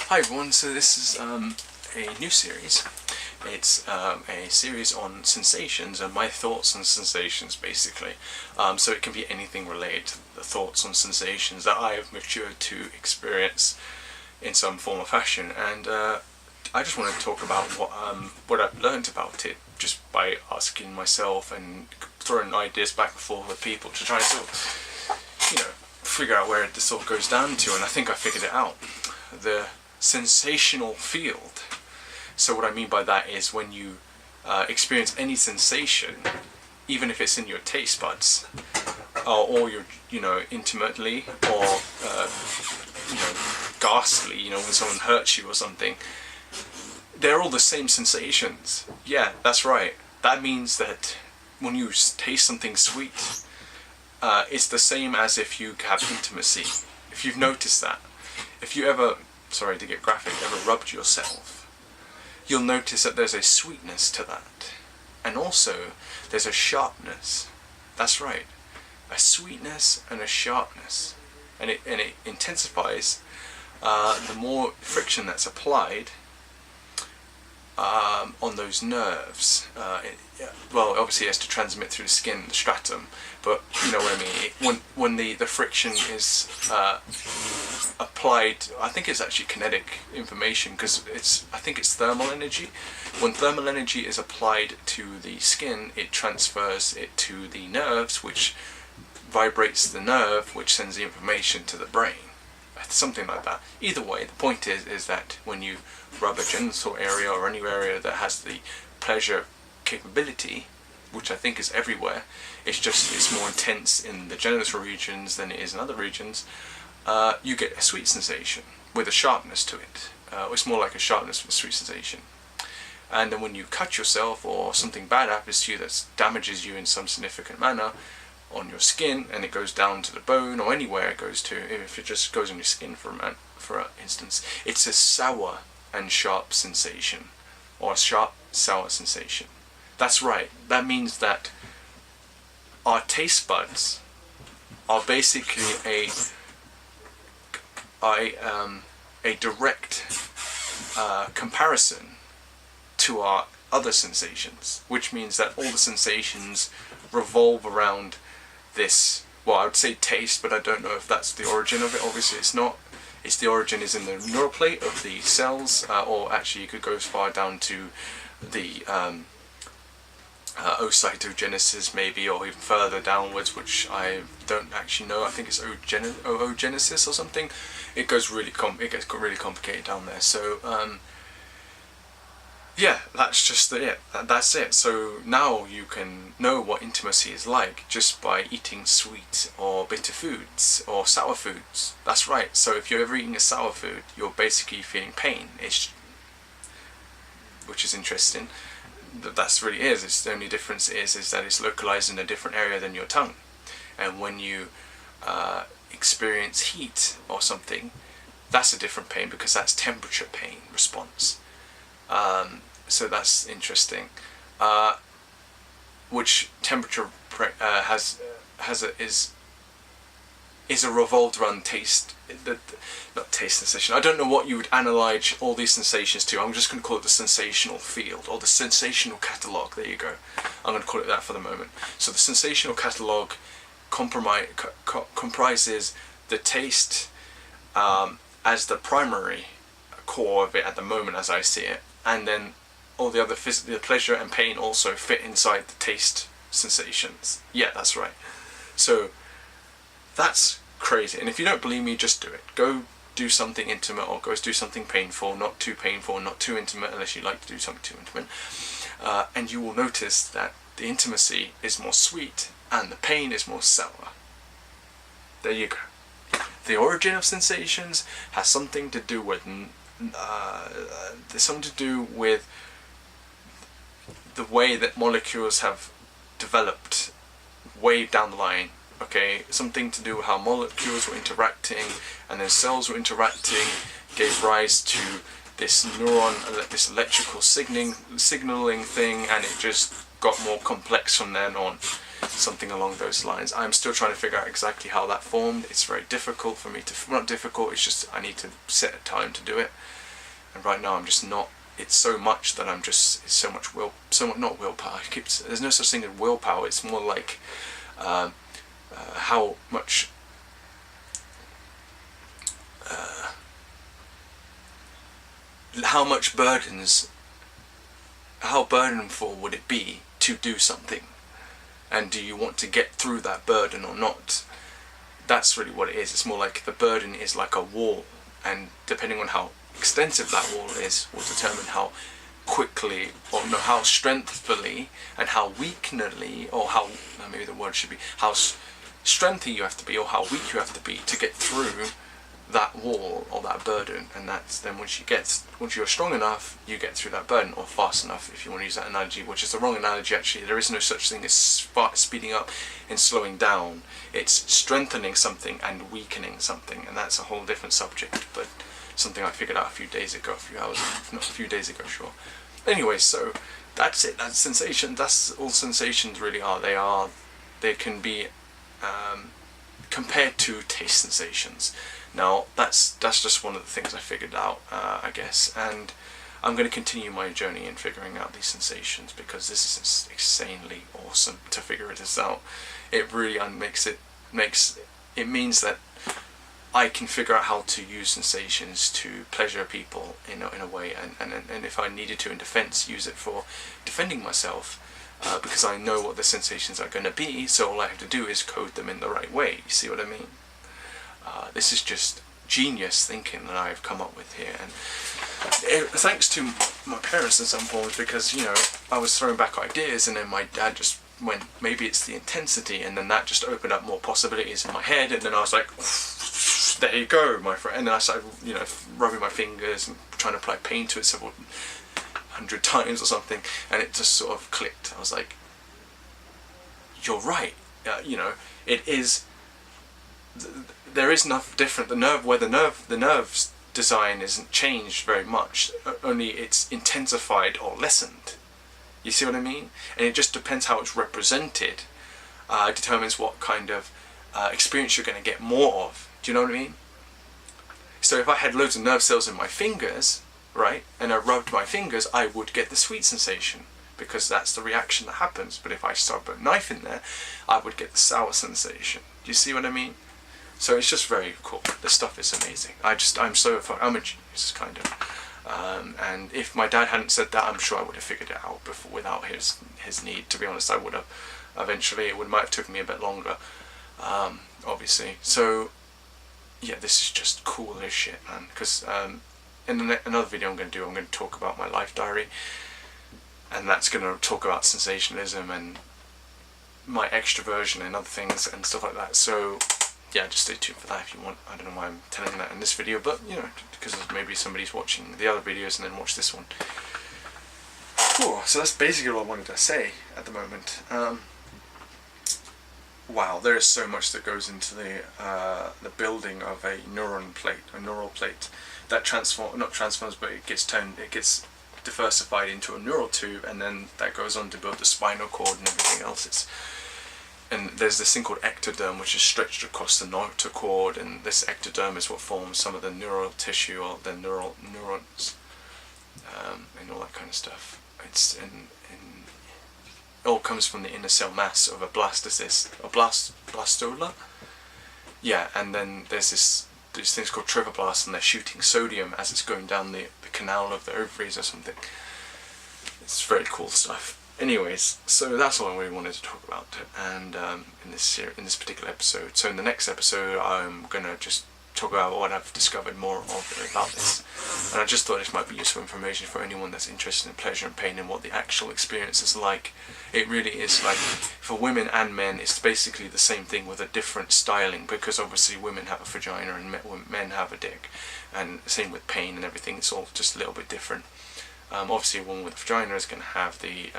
Hi everyone, so this is a new series. It's a series on sensations and my thoughts on sensations basically. So it can be anything related to the thoughts on sensations that I have matured to experience in some form or fashion, and I just want to talk about what I've learned about it just by asking myself and throwing ideas back and forth with people to try and sort of, figure out where this all goes down to, and I think I figured it out. The sensational field. So what I mean by that is when you experience any sensation, even if it's in your taste buds, or you're, intimately, or ghastly, when someone hurts you or something, they're all the same sensations. Yeah, that's right. That means that when you taste something sweet, it's the same as if you have intimacy. If you've noticed that. If you ever, sorry to get graphic, ever rubbed yourself, you'll notice that there's a sweetness to that. And also, there's a sharpness. That's right. A sweetness and a sharpness. And it intensifies the more friction that's applied on those nerves. Well, obviously it has to transmit through the skin, the stratum, but you know what I mean. When the friction is applied, I think it's actually kinetic information, because I think it's thermal energy. When thermal energy is applied to the skin, it transfers it to the nerves, which vibrates the nerve, which sends the information to the brain. Something like that. Either way, the point is that when you rub a genital area or any area that has the pleasure capability, which I think is everywhere, it's more intense in the genital regions than it is in other regions, you get a sweet sensation with a sharpness to it. It's more like a sharpness with a sweet sensation. And then when you cut yourself or something bad happens to you that damages you in some significant manner on your skin, and it goes down to the bone or anywhere it goes to, if it just goes on your skin for instance, it's a sour and sharp sensation, or a sharp sour sensation. That's right. That means that our taste buds are basically a direct comparison to our other sensations, which means that all the sensations revolve around this, well, I would say taste, but I don't know if that's the origin of it. Obviously it's not. The origin is in the neural plate of the cells, or actually you could go as far down to the oocytogenesis maybe, or even further downwards, which I don't actually know. I think it's oogenesis or something. It gets really complicated down there. So yeah, that's just it. That's it. So now you can know what intimacy is like just by eating sweet or bitter foods or sour foods. That's right. So if you're ever eating a sour food, you're basically feeling pain, which is interesting. That's really is. It's the only difference is that it's localized in a different area than your tongue. And when you experience heat or something, that's a different pain, because that's temperature pain response. So that's interesting. Which temperature is a revolved around taste, not taste sensation. I don't know what you would analyze all these sensations to. I'm just going to call it the sensational field, or the sensational catalogue. There you go. I'm going to call it that for the moment. So the sensational catalogue comprises the taste as the primary core of it at the moment, as I see it, and then all the other the pleasure and pain also fit inside the taste sensations. Yeah, that's right. So that's crazy. And if you don't believe me, just do it. Go do something intimate, or go do something painful, not too painful, not too intimate unless you like to do something too intimate, and you will notice that the intimacy is more sweet and the pain is more sour. There you go. The origin of sensations has something to do with there's something to do with the way that molecules have developed way down the line. Okay, something to do with how molecules were interacting, and then cells were interacting, gave rise to this this electrical signaling thing, and it just got more complex from then on. something along those lines. I'm still trying to figure out exactly how that formed. It's very difficult for me to, not difficult, it's just I need to set a time to do it. And right now I'm just not, it's so much that I'm just, it's so much not willpower, there's no such thing as willpower, it's more like how much how burdenful would it be to do something, and do you want to get through that burden or not? That's really what it is. It's more like the burden is like a wall, and depending on how extensive that wall is will determine how quickly, or no, how strengthfully and how weakly, or how, maybe the word should be, how strengthy you have to be or how weak you have to be to get through that wall or that burden. And that's then once you're strong enough, you get through that burden, or fast enough, if you want to use that analogy, which is the wrong analogy actually. There is no such thing as speeding up and slowing down. It's strengthening something and weakening something, and that's a whole different subject, but something I figured out a few days ago, not a few days ago, sure. Anyway, so that's it. That's sensation. That's all sensations really are. They can be compared to taste sensations. Now that's just one of the things I figured out, I guess, and I'm going to continue my journey in figuring out these sensations, because this is insanely awesome to figure this out. It really means that I can figure out how to use sensations to pleasure people in a way, and if I needed to in defense, use it for defending myself, because I know what the sensations are going to be, so all I have to do is code them in the right way. You see what I mean? This is just genius thinking that I've come up with here, and thanks to my parents in some forms, because, you know, I was throwing back ideas, and then my dad just went, maybe it's the intensity, and then that just opened up more possibilities in my head, and then I was like, there you go, my friend. And then I started, you know, rubbing my fingers and trying to apply pain to it several hundred times or something, and it just sort of clicked. I was like, you're right. You know, it is. There is enough different. The nerve's design isn't changed very much. Only it's intensified or lessened. You see what I mean? And it just depends how it's represented. Determines what kind of experience you're going to get more of. Do you know what I mean? So if I had loads of nerve cells in my fingers, right, and I rubbed my fingers, I would get the sweet sensation, because that's the reaction that happens. But if I stuck a knife in there, I would get the sour sensation. Do you see what I mean? So it's just very cool. This stuff is amazing. I'm a genius, kind of. And if my dad hadn't said that, I'm sure I would have figured it out before, without his need. To be honest, I would have. Eventually, might have taken me a bit longer, obviously. So yeah, this is just cool as shit, man. Because in another video I'm going to talk about my life diary, and that's going to talk about sensationalism and my extroversion and other things and stuff like that. So yeah, just stay tuned for that if you want. I don't know why I'm telling that in this video, but you know, because maybe somebody's watching the other videos and then watch this one. Cool. So that's basically all I wanted to say at the moment. Wow, there is so much that goes into the building of a neural plate that transforms, but it gets diversified into a neural tube, and then that goes on to build the spinal cord and everything else. And there's this thing called ectoderm, which is stretched across the notochord, and this ectoderm is what forms some of the neural tissue or the neurons, and all that kind of stuff. It all comes from the inner cell mass of a blastocyst, a blastola. Yeah, and then there's these things called trophoblasts, and they're shooting sodium as it's going down the canal of the ovaries or something. It's very cool stuff. Anyways, so that's all I really wanted to talk about, and in this particular episode. So in the next episode, I'm gonna just talk about what I've discovered more about this, and I just thought this might be useful information for anyone that's interested in pleasure and pain and what the actual experience is like. It really is like, for women and men, it's basically the same thing with a different styling, because obviously women have a vagina and men have a dick, and same with pain and everything. It's all just a little bit different. Obviously a woman with a vagina is going to have the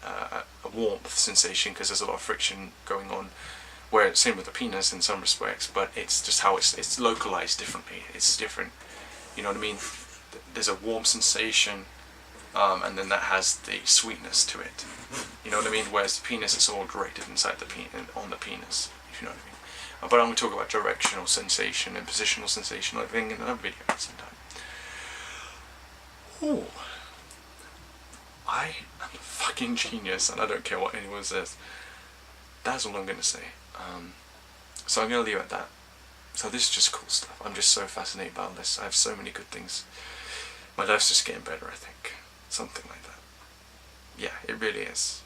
a warmth sensation, because there's a lot of friction going on, where same with the penis in some respects, but it's just how it's localized differently. It's different, you know what I mean? There's a warm sensation and then that has the sweetness to it. You know what I mean? Whereas the penis is all grated inside the on the penis, if you know what I mean. But I'm going to talk about directional sensation and positional sensation, I think, in another video sometime. Ooh. I am a fucking genius, and I don't care what anyone says. That's all I'm going to say. So I'm going to leave it at that. So this is just cool stuff. I'm just so fascinated by all this. I have so many good things. My life's just getting better, I think. Something like that. Yeah, it really is.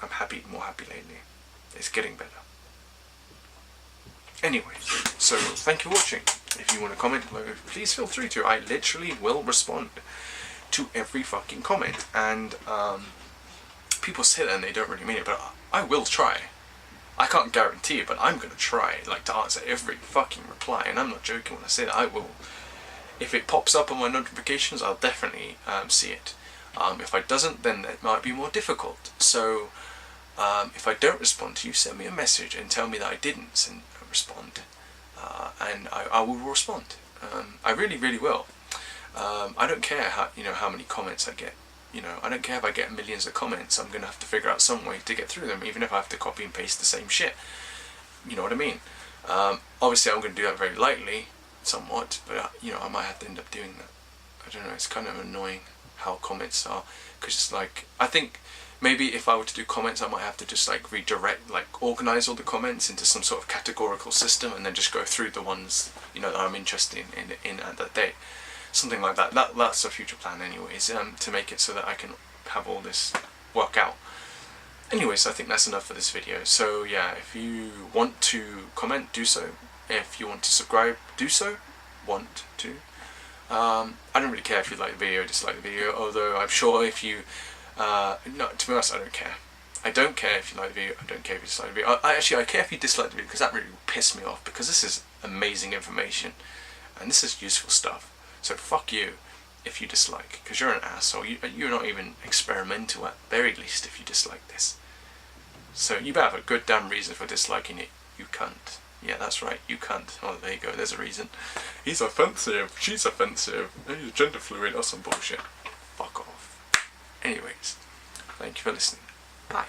I'm more happy lately. It's getting better. Anyway, so thank you for watching. If you want to comment below, please feel free to. I literally will respond to every fucking comment. And people say that and they don't really mean it, but I will try. I can't guarantee it, but I'm going to try, like, to answer every fucking reply. And I'm not joking when I say that. I will. If it pops up on my notifications, I'll definitely see it. If I doesn't, then it might be more difficult. So if I don't respond to you, send me a message and tell me that I didn't respond, and I will respond. I really, really will. I don't care how many comments I get. I don't care if I get millions of comments. I'm gonna have to figure out some way to get through them, even if I have to copy and paste the same shit. You know what I mean? Obviously, I'm gonna do that very lightly, somewhat, but I might have to end up doing that. I don't know. It's kind of annoying how comments are, because it's like, I think maybe if I were to do comments, I might have to just like redirect, like organize all the comments into some sort of categorical system, and then just go through the ones that I'm interested in at that day. Something like that. That's a future plan, anyways. To make it so that I can have all this work out. Anyways, I think that's enough for this video. So yeah, if you want to comment, do so. If you want to subscribe, do so. I don't really care if you like the video or dislike the video, although I'm sure if you no, to be honest, I don't care. I don't care if you like the video, I don't care if you dislike the video. I care if you dislike the video, because that really will piss me off, because this is amazing information and this is useful stuff. So fuck you if you dislike, because you're an asshole. You're not even experimental at very least if you dislike this. So you better have a good damn reason for disliking it, you cunt. Yeah, that's right, you cunt. Oh, there you go, there's a reason. He's offensive, she's offensive, he's gender fluid or some bullshit. Fuck off. Anyways, thank you for listening. Bye.